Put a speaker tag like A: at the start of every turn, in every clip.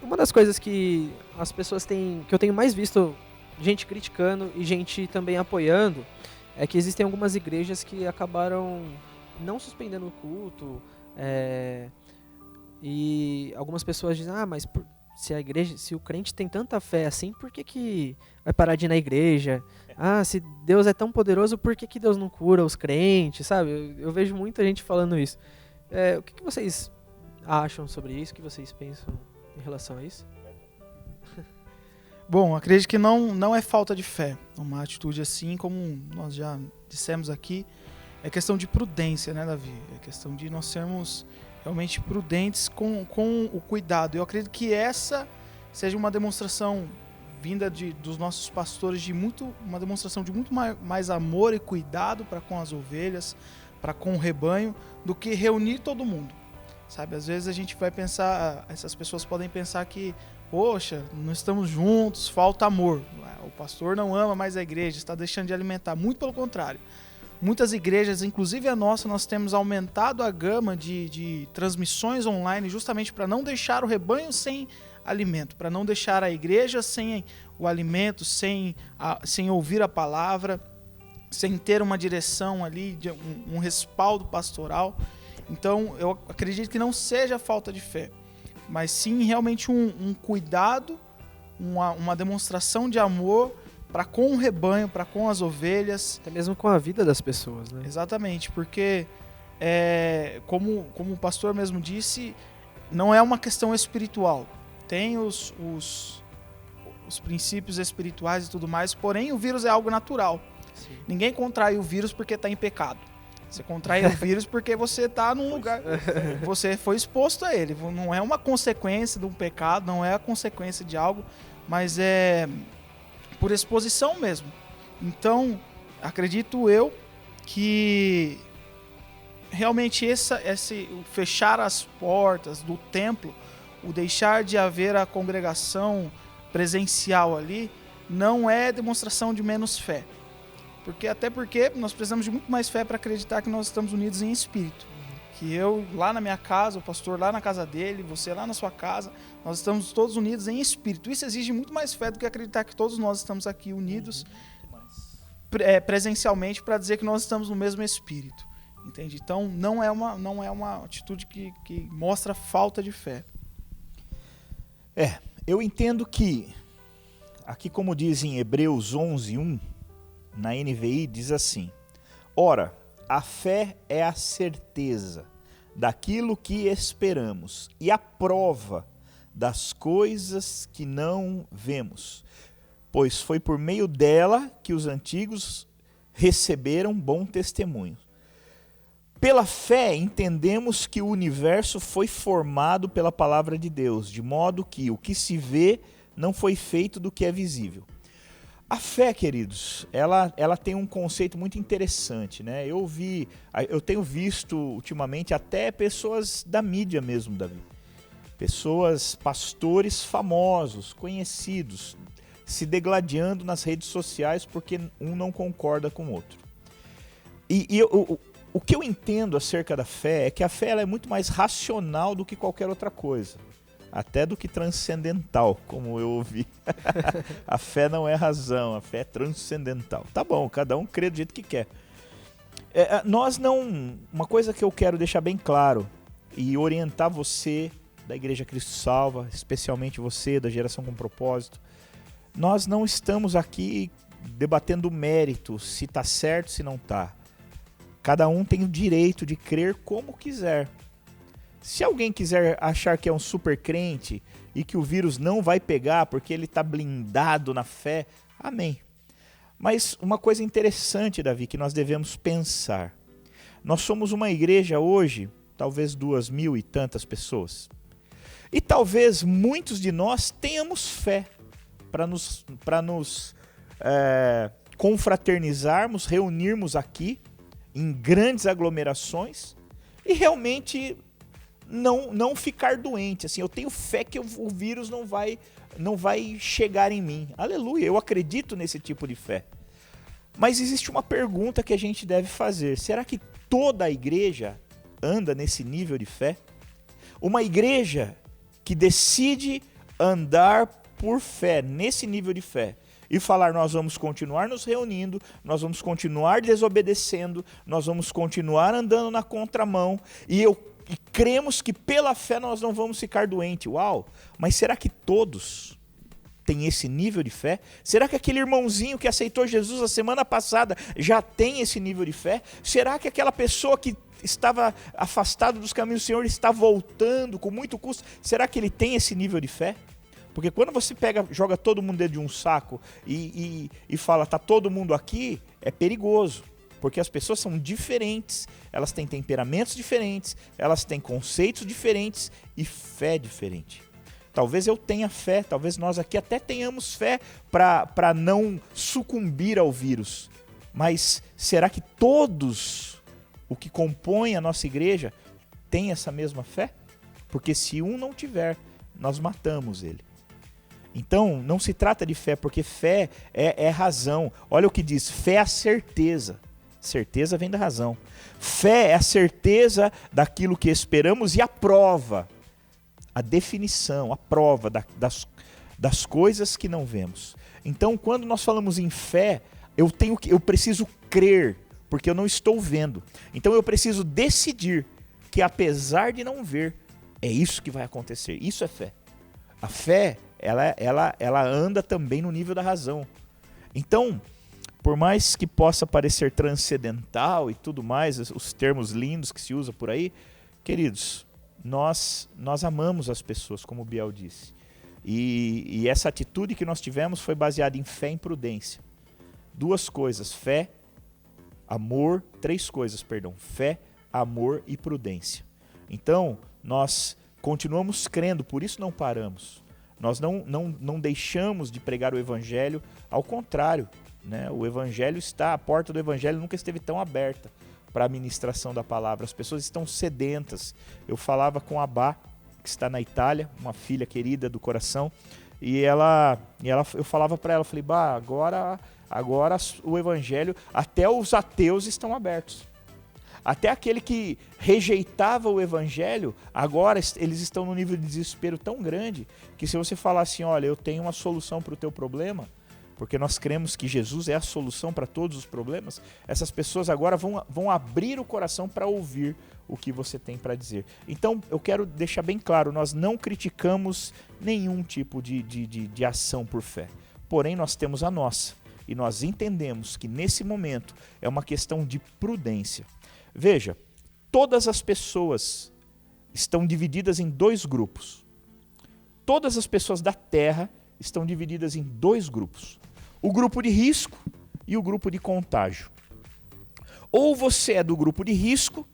A: Uma das coisas que as pessoas têm, que eu tenho mais visto gente criticando e gente também apoiando, é que existem algumas igrejas que acabaram não suspendendo o culto, e algumas pessoas dizem, mas se a igreja, se o crente tem tanta fé assim, por que vai parar de ir na igreja? Se Deus é tão poderoso, por que Deus não cura os crentes, sabe? Eu vejo muita gente falando isso. O que vocês acham sobre isso? O que vocês pensam em relação a isso?
B: Bom, acredito que não é falta de fé. Uma atitude assim, como nós já dissemos aqui, é questão de prudência, né, Davi? É questão de nós sermos realmente prudentes com o cuidado. Eu acredito que essa seja uma demonstração vinda dos nossos pastores, uma demonstração de muito mais amor e cuidado para com as ovelhas, para com o rebanho, do que reunir todo mundo. Sabe, às vezes a gente vai pensar, essas pessoas podem pensar que, poxa, não estamos juntos, falta amor. O pastor não ama mais a igreja, está deixando de alimentar. Muito pelo contrário. Muitas igrejas, inclusive a nossa, nós temos aumentado a gama de transmissões online justamente para não deixar o rebanho sem alimento, para não deixar a igreja sem o alimento, sem ouvir a palavra, sem ter uma direção ali, um respaldo pastoral. Então, eu acredito que não seja falta de fé, mas sim realmente um cuidado, uma demonstração de amor para com o rebanho, para com as ovelhas.
A: Até mesmo com a vida das pessoas, né?
B: Exatamente, porque, como o pastor mesmo disse, não é uma questão espiritual. Tem os princípios espirituais e tudo mais, porém o vírus é algo natural. Sim. Ninguém contrai o vírus porque está em pecado. Você contrai o vírus porque você está num lugar, você foi exposto a ele. Não é uma consequência de um pecado, não é a consequência de algo, mas é por exposição mesmo. Então, acredito eu que realmente o fechar as portas do templo, o deixar de haver a congregação presencial ali, não é demonstração de menos fé. Até porque nós precisamos de muito mais fé para acreditar que nós estamos unidos em espírito. Que eu lá na minha casa, o pastor lá na casa dele, você lá na sua casa, nós estamos todos unidos em espírito. Isso exige muito mais fé do que acreditar que todos nós estamos aqui unidos presencialmente para dizer que nós estamos no mesmo espírito. Entende? Então não é uma atitude que mostra falta de fé.
C: Eu entendo que, aqui como diz em Hebreus 11:1, na NVI diz assim: ora, a fé é a certeza daquilo que esperamos e a prova das coisas que não vemos, pois foi por meio dela que os antigos receberam bom testemunho. Pela fé entendemos que o universo foi formado pela palavra de Deus, de modo que o que se vê não foi feito do que é visível. A fé, queridos, ela tem um conceito muito interessante, né? Eu tenho visto ultimamente até pessoas da mídia mesmo, Davi. Pessoas, pastores famosos, conhecidos, se degladiando nas redes sociais porque um não concorda com o outro. O que eu entendo acerca da fé é que a fé ela é muito mais racional do que qualquer outra coisa. Até do que transcendental, como eu ouvi. A fé não é razão, a fé é transcendental. Tá bom, cada um crê do jeito que quer. Uma coisa que eu quero deixar bem claro e orientar você da Igreja Cristo Salva, especialmente você da Geração com Propósito, nós não estamos aqui debatendo mérito, se está certo, se não está. Cada um tem o direito de crer como quiser. Se alguém quiser achar que é um super crente e que o vírus não vai pegar porque ele está blindado na fé, amém. Mas uma coisa interessante, Davi, que nós devemos pensar. Nós somos uma igreja hoje, talvez 2.000 e tantas pessoas. E talvez muitos de nós tenhamos fé para nos confraternizarmos, reunirmos aqui em grandes aglomerações e realmente não ficar doente. Assim, eu tenho fé que o vírus não vai chegar em mim. Aleluia, eu acredito nesse tipo de fé. Mas existe uma pergunta que a gente deve fazer. Será que toda a igreja anda nesse nível de fé? Uma igreja que decide andar por fé, nesse nível de fé, e falar, nós vamos continuar nos reunindo, nós vamos continuar desobedecendo, nós vamos continuar andando na contramão, e cremos que pela fé nós não vamos ficar doentes. Uau! Mas será que todos têm esse nível de fé? Será que aquele irmãozinho que aceitou Jesus a semana passada já tem esse nível de fé? Será que aquela pessoa que estava afastado dos caminhos do Senhor está voltando com muito custo? Será que ele tem esse nível de fé? Porque quando você joga todo mundo dentro de um saco e fala, tá todo mundo aqui, é perigoso. Porque as pessoas são diferentes, elas têm temperamentos diferentes, elas têm conceitos diferentes e fé diferente. Talvez eu tenha fé, talvez nós aqui até tenhamos fé para não sucumbir ao vírus. Mas será que todos o que compõem a nossa igreja têm essa mesma fé? Porque se um não tiver, nós matamos ele. Então, não se trata de fé, porque fé é razão. Olha o que diz, fé é a certeza. Certeza vem da razão. Fé é a certeza daquilo que esperamos e a prova, a definição, a prova das coisas que não vemos. Então, quando nós falamos em fé, eu preciso crer, porque eu não estou vendo. Então, eu preciso decidir que, apesar de não ver, é isso que vai acontecer. Isso é fé. A fé, ela anda também no nível da razão. Então, por mais que possa parecer transcendental e tudo mais, os termos lindos que se usa por aí, queridos, nós amamos as pessoas, como o Biel disse. E essa atitude que nós tivemos foi baseada em fé e prudência. Duas coisas, fé, amor, três coisas, perdão, fé, amor e prudência. Então, nós continuamos crendo, por isso não paramos. Nós não deixamos de pregar o Evangelho, ao contrário, né? O Evangelho a porta do Evangelho nunca esteve tão aberta para a ministração da palavra. As pessoas estão sedentas. Eu falava com a Bá, que está na Itália, uma filha querida do coração, e eu falava para ela, falei, Bá, agora o Evangelho, até os ateus estão abertos. Até aquele que rejeitava o Evangelho, agora eles estão num nível de desespero tão grande, que se você falar assim, olha, eu tenho uma solução para o teu problema, porque nós cremos que Jesus é a solução para todos os problemas, essas pessoas agora vão abrir o coração para ouvir o que você tem para dizer. Então, eu quero deixar bem claro, nós não criticamos nenhum tipo de ação por fé. Porém, nós temos a nossa. E nós entendemos que nesse momento é uma questão de prudência. Veja, todas as pessoas estão divididas em dois grupos. Todas as pessoas da Terra estão divididas em dois grupos. O grupo de risco e o grupo de contágio. Ou você é do grupo de risco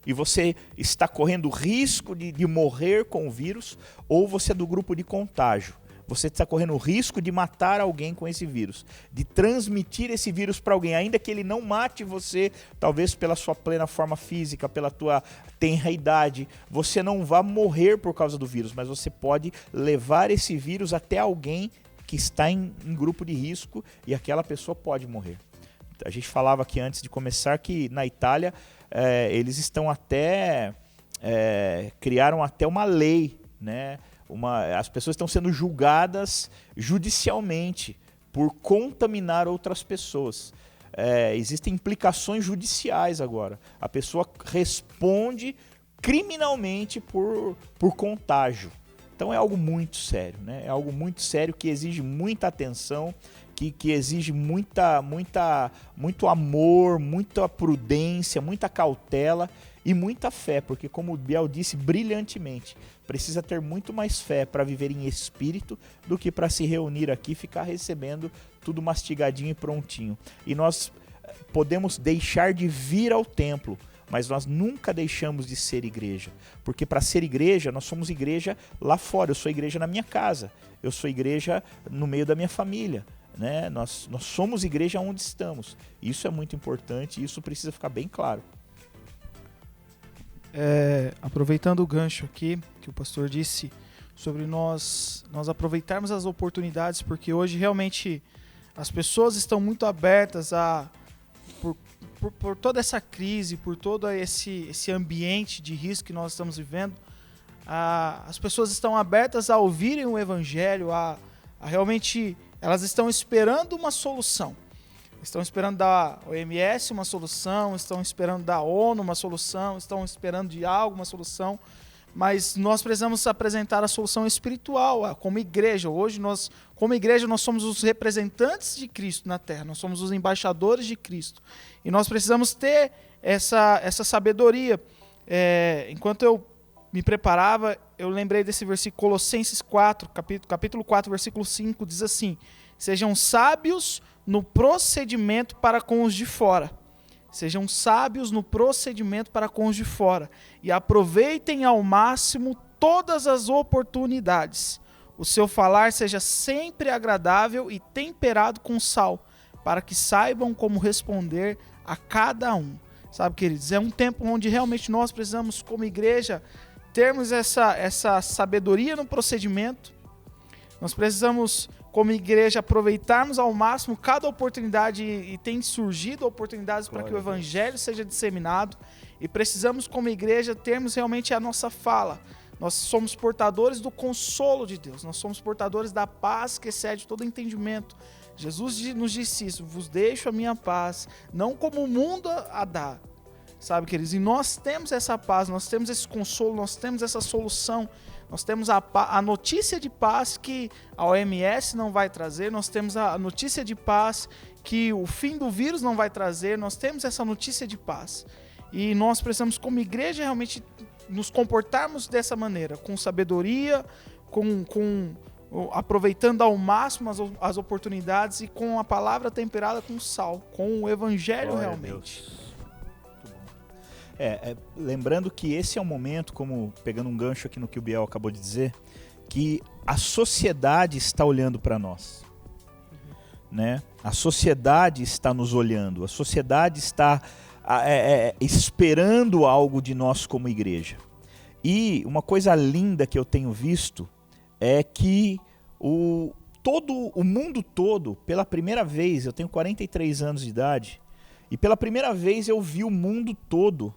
C: e você está correndo risco de morrer com o vírus, ou você é do grupo de contágio. Você está correndo o risco de matar alguém com esse vírus, de transmitir esse vírus para alguém, ainda que ele não mate você, talvez pela sua plena forma física, pela tua tenra idade, você não vai morrer por causa do vírus, mas você pode levar esse vírus até alguém que está em grupo de risco e aquela pessoa pode morrer. A gente falava aqui antes de começar que na Itália eles estão criaram até uma lei, né? As pessoas estão sendo julgadas judicialmente por contaminar outras pessoas. Existem implicações judiciais agora. A pessoa responde criminalmente por contágio. Então é algo muito sério, né? É algo muito sério que exige muita atenção, que exige muito amor, muita prudência, muita cautela e muita fé, porque como o Biel disse brilhantemente, precisa ter muito mais fé para viver em espírito do que para se reunir aqui e ficar recebendo tudo mastigadinho e prontinho. E nós podemos deixar de vir ao templo, mas nós nunca deixamos de ser igreja, porque para ser igreja, nós somos igreja lá fora, eu sou igreja na minha casa, eu sou igreja no meio da minha família, né? Nós somos igreja onde estamos, isso é muito importante e isso precisa ficar bem claro.
B: Aproveitando o gancho aqui, que o pastor disse, sobre nós aproveitarmos as oportunidades, porque hoje realmente as pessoas estão muito abertas por toda essa crise, por todo esse ambiente de risco que nós estamos vivendo, as pessoas estão abertas a ouvirem o Evangelho, a realmente, elas estão esperando uma solução. Estão esperando da OMS uma solução, estão esperando da ONU uma solução, estão esperando de algo uma solução, mas nós precisamos apresentar a solução espiritual como igreja. Hoje, como igreja, nós somos os representantes de Cristo na Terra, nós somos os embaixadores de Cristo. E nós precisamos ter essa sabedoria. Enquanto eu me preparava, eu lembrei desse versículo, Colossenses 4, capítulo 4, versículo 5, diz assim: sejam sábios no procedimento para com os de fora. Sejam sábios no procedimento para com os de fora. E aproveitem ao máximo todas as oportunidades. O seu falar seja sempre agradável e temperado com sal, para que saibam como responder a cada um. Sabe, queridos, é um tempo onde realmente nós precisamos, como igreja, termos essa sabedoria no procedimento. Nós precisamos, como igreja, aproveitarmos ao máximo cada oportunidade, e tem surgido oportunidades para que o Evangelho seja disseminado, e precisamos, como igreja, termos realmente a nossa fala. Nós somos portadores do consolo de Deus, nós somos portadores da paz que excede todo entendimento. Jesus nos disse isso: vos deixo a minha paz, não como o mundo a dá. Sabe, queridos, e nós temos essa paz, nós temos esse consolo, nós temos essa solução. Nós temos a notícia de paz que a OMS não vai trazer, nós temos a notícia de paz que o fim do vírus não vai trazer, nós temos essa notícia de paz. E nós precisamos, como igreja, realmente nos comportarmos dessa maneira, com sabedoria, aproveitando ao máximo as oportunidades e com a palavra temperada com sal, com o Evangelho. Glória realmente.
C: Lembrando que esse é um momento, como pegando um gancho aqui no que o Biel acabou de dizer, que a sociedade está olhando para nós. Né? A sociedade está nos olhando, a sociedade está esperando algo de nós como igreja. E uma coisa linda que eu tenho visto é que o mundo todo, pela primeira vez, eu tenho 43 anos de idade, e pela primeira vez eu vi o mundo todo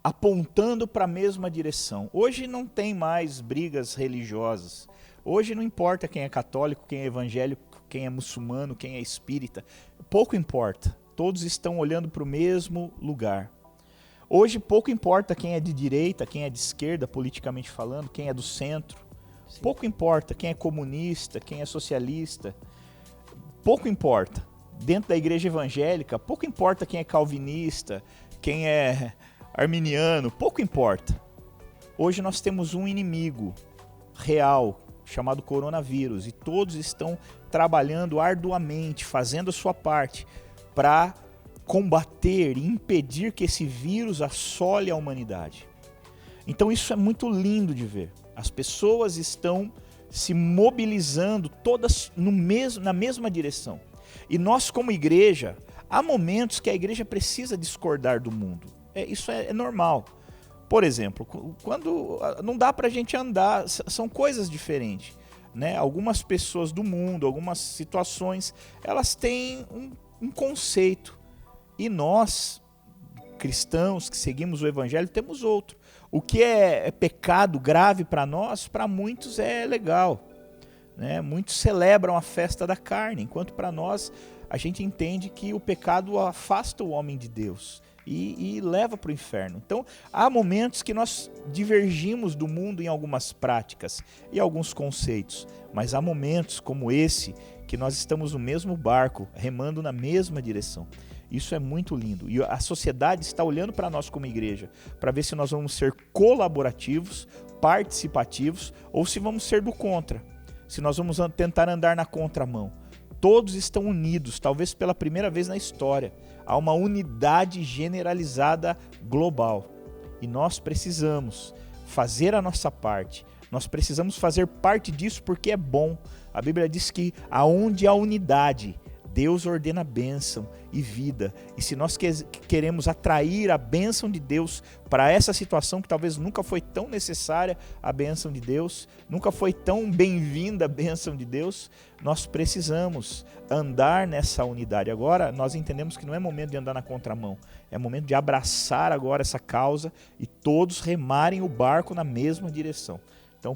C: apontando para a mesma direção. Hoje não tem mais brigas religiosas. Hoje não importa quem é católico, quem é evangélico, quem é muçulmano, quem é espírita. Pouco importa. Todos estão olhando para o mesmo lugar. Hoje pouco importa quem é de direita, quem é de esquerda, politicamente falando, quem é do centro. Sim. Pouco importa quem é comunista, quem é socialista. Pouco importa. Dentro da igreja evangélica, pouco importa quem é calvinista, quem é arminiano, pouco importa. Hoje nós temos um inimigo real, chamado coronavírus, e todos estão trabalhando arduamente, fazendo a sua parte para combater e impedir que esse vírus assole a humanidade. Então isso é muito lindo de ver. As pessoas estão se mobilizando todas na mesma direção. E nós, como igreja, há momentos que a igreja precisa discordar do mundo. Isso é normal. Por exemplo, quando não dá para a gente andar, são coisas diferentes. Né? Algumas pessoas do mundo, algumas situações, elas têm um conceito. E nós, cristãos que seguimos o Evangelho, temos outro. O que é pecado grave para nós, para muitos é legal. Né? Muitos celebram a festa da carne, enquanto para nós a gente entende que o pecado afasta o homem de Deus e leva para o inferno. Então há momentos que nós divergimos do mundo em algumas práticas e alguns conceitos, mas há momentos como esse que nós estamos no mesmo barco, remando na mesma direção. Isso é muito lindo. E a sociedade está olhando para nós como igreja, para ver se nós vamos ser colaborativos, participativos, ou se vamos ser do contra. Se nós vamos tentar andar na contramão. Todos estão unidos, talvez pela primeira vez na história. Há uma unidade generalizada global. E nós precisamos fazer a nossa parte. Nós precisamos fazer parte disso porque é bom. A Bíblia diz que aonde há unidade, Deus ordena bênção e vida. E se nós queremos atrair a bênção de Deus para essa situação que talvez nunca foi tão necessária, a bênção de Deus, nunca foi tão bem-vinda a bênção de Deus, nós precisamos andar nessa unidade. Agora nós entendemos que não é momento de andar na contramão, é momento de abraçar agora essa causa e todos remarem o barco na mesma direção. Então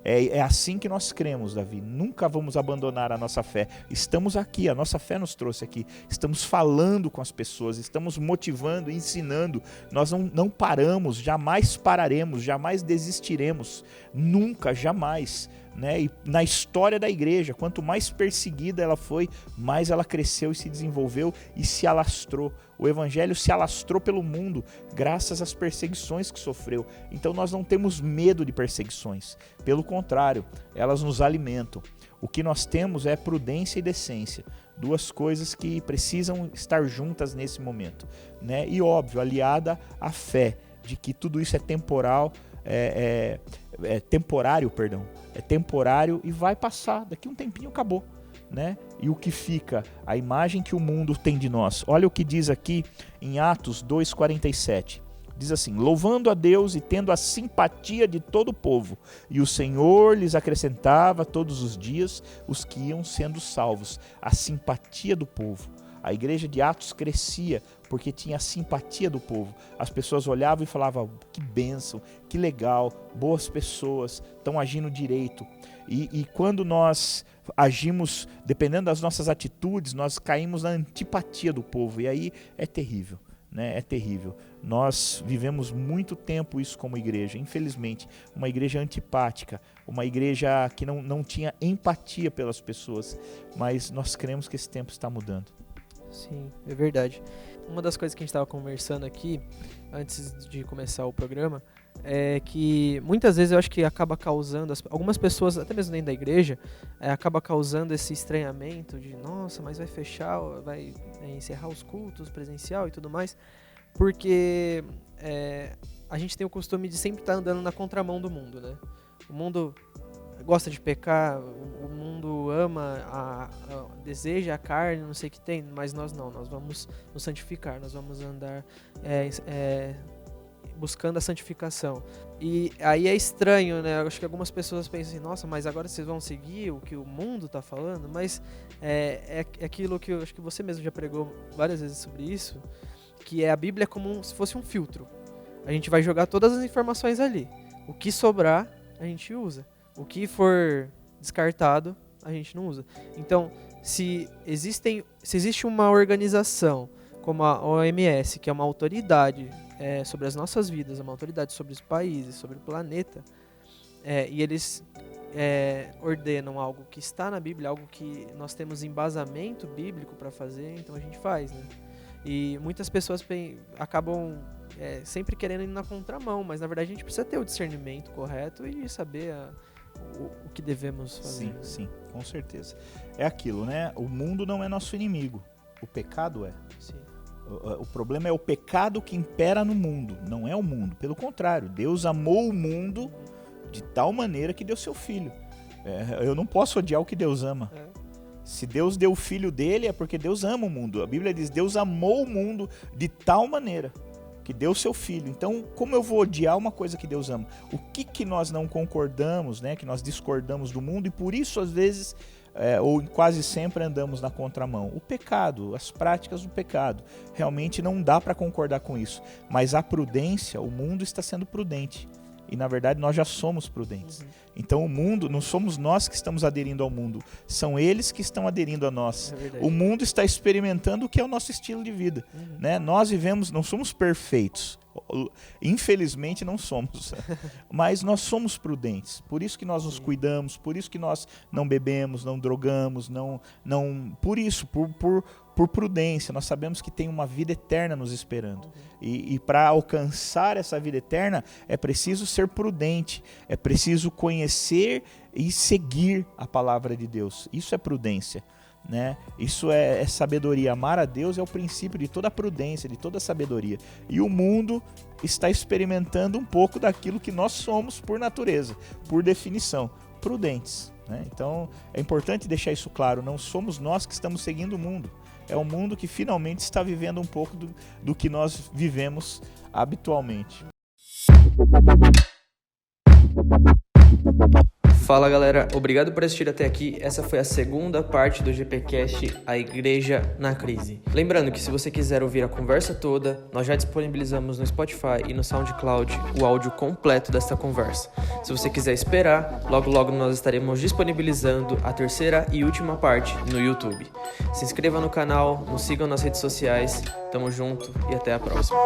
C: é assim que nós cremos, Davi. Nunca vamos abandonar a nossa fé. Estamos aqui, a nossa fé nos trouxe aqui. Estamos falando com as pessoas, estamos motivando, ensinando. Nós não paramos, jamais pararemos, jamais desistiremos. Nunca, jamais. Né? E na história da igreja, quanto mais perseguida ela foi, mais ela cresceu e se desenvolveu e se alastrou. O evangelho se alastrou pelo mundo graças às perseguições que sofreu. Então nós não temos medo de perseguições. Pelo contrário, elas nos alimentam. O que nós temos é prudência e decência. Duas coisas que precisam estar juntas nesse momento. Né? E óbvio, aliada à fé de que tudo isso é temporal, é temporário e vai passar. Daqui um tempinho acabou. Né? E o que fica? A imagem que o mundo tem de nós. Olha o que diz aqui em Atos 2,47. Diz assim: louvando a Deus e tendo a simpatia de todo o povo, e o Senhor lhes acrescentava todos os dias os que iam sendo salvos. A simpatia do povo. A igreja de Atos crescia porque tinha a simpatia do povo. As pessoas olhavam e falavam: que bênção, que legal, boas pessoas, estão agindo direito. E quando nós agimos, dependendo das nossas atitudes, nós caímos na antipatia do povo. E aí é terrível, né? É terrível. Nós vivemos muito tempo isso como igreja. Infelizmente, uma igreja antipática, uma igreja que não tinha empatia pelas pessoas. Mas nós cremos que esse tempo está mudando.
A: Sim, é verdade. Uma das coisas que a gente estava conversando aqui, antes de começar o programa, é que muitas vezes eu acho que acaba causando, algumas pessoas, até mesmo dentro da igreja, acaba causando esse estranhamento de, nossa, mas vai fechar, vai encerrar os cultos presencial e tudo mais, porque a gente tem o costume de sempre estar andando na contramão do mundo, né? O mundo gosta de pecar, o mundo ama, deseja a carne, não sei o que tem, mas nós não, nós vamos nos santificar, nós vamos andar buscando a santificação. E aí é estranho, né? Eu acho que algumas pessoas pensam assim, nossa, mas agora vocês vão seguir o que o mundo está falando? Mas é aquilo que eu acho que você mesmo já pregou várias vezes sobre isso, que a Bíblia é como se fosse um filtro. A gente vai jogar todas as informações ali. O que sobrar, a gente usa. O que for descartado, a gente não usa. Então, se existe uma organização como a OMS, que é uma autoridade sobre as nossas vidas, uma autoridade sobre os países, sobre o planeta, e eles ordenam algo que está na Bíblia, algo que nós temos embasamento bíblico para fazer, então a gente faz, né? E muitas pessoas acabam sempre querendo ir na contramão, mas na verdade a gente precisa ter o discernimento correto e saber o que devemos fazer.
C: Sim, com certeza. É aquilo, né? O mundo não é nosso inimigo, o pecado é.
A: Sim.
C: O problema é o pecado que impera no mundo, não é o mundo. Pelo contrário, Deus amou o mundo de tal maneira que deu seu filho. Eu não posso odiar o que Deus ama. Se Deus deu o filho dele é porque Deus ama o mundo. A Bíblia diz, Deus amou o mundo de tal maneira que deu seu filho. Então, como eu vou odiar uma coisa que Deus ama? O que nós não concordamos, né? Que nós discordamos do mundo e por isso, às vezes, ou quase sempre andamos na contramão. O pecado, as práticas do pecado. Realmente não dá para concordar com isso. Mas a prudência, o mundo está sendo prudente. E na verdade nós já somos prudentes. Então o mundo, não somos nós que estamos aderindo ao mundo, são eles que estão aderindo a nós. O mundo está experimentando o que é o nosso estilo de vida. Né? Nós vivemos, não somos perfeitos, infelizmente não somos, mas nós somos prudentes, por isso que nós nos cuidamos, por isso que nós não bebemos, não drogamos, por isso, por prudência, nós sabemos que tem uma vida eterna nos esperando. E para alcançar essa vida eterna é preciso ser prudente, é preciso conhecer e seguir a palavra de Deus. Isso é prudência, né? Isso é sabedoria. Amar a Deus é o princípio de toda a prudência, de toda a sabedoria. E o mundo está experimentando um pouco daquilo que nós somos por natureza, por definição, prudentes. né? Então é importante deixar isso claro, não somos nós que estamos seguindo o mundo, é o mundo que finalmente está vivendo um pouco do que nós vivemos habitualmente.
D: Fala galera, obrigado por assistir até aqui. Essa foi a segunda parte do GPcast, A Igreja na Crise. Lembrando que se você quiser ouvir a conversa toda, nós já disponibilizamos no Spotify e no SoundCloud o áudio completo desta conversa. Se você quiser esperar, logo logo nós estaremos disponibilizando a terceira e última parte no YouTube. Se inscreva no canal, nos sigam nas redes sociais. Tamo junto e até a próxima.